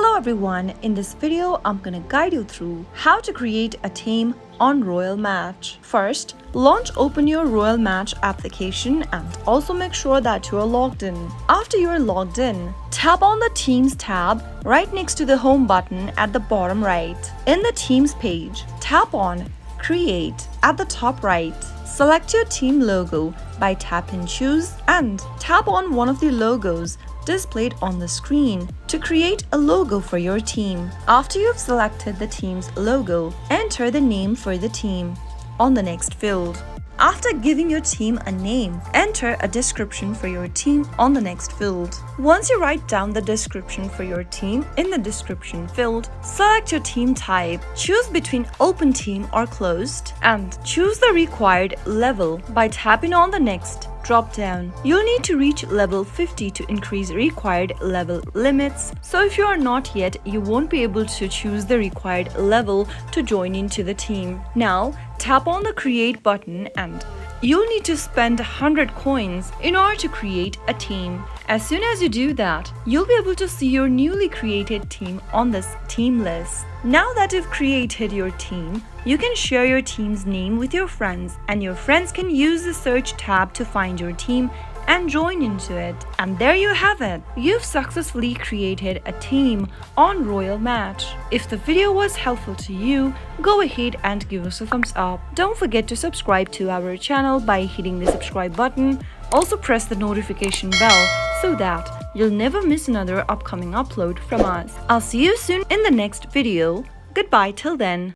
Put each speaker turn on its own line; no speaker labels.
Hello everyone, in this video I'm gonna guide you through how to create a team on Royal Match. First, open your Royal Match application and also make sure that you are logged in. After you are logged in, tap on the Teams tab right next to the Home button at the bottom right. In the Teams page, tap on Create at the top right. Select your team logo by tapping Choose and tap on one of the logos displayed on the screen to create a logo for your team. After you've selected the team's logo, enter the name for the team on the next field. After giving your team a name, enter a description for your team on the next field. Once you write down the description for your team in the description field, select your team type, choose between open team or closed, and choose the required level by tapping on the next drop down. You'll need to reach level 50 to increase required level limits. So if you are not yet, you won't be able to choose the required level to join into the team. Now, tap on the create button and you'll need to spend 100 coins in order to create a team. As soon as you do that, you'll be able to see your newly created team on this team list. Now that you've created your team, you can share your team's name with your friends, and your friends can use the search tab to find your team and join into it. And there you have it. You've successfully created a team on Royal Match. If the video was helpful to you, go ahead and give us a thumbs up. Don't forget to subscribe to our channel by hitting the subscribe button. Also press the notification bell so that you'll never miss another upcoming upload from us. I'll see you soon in the next video. Goodbye till then.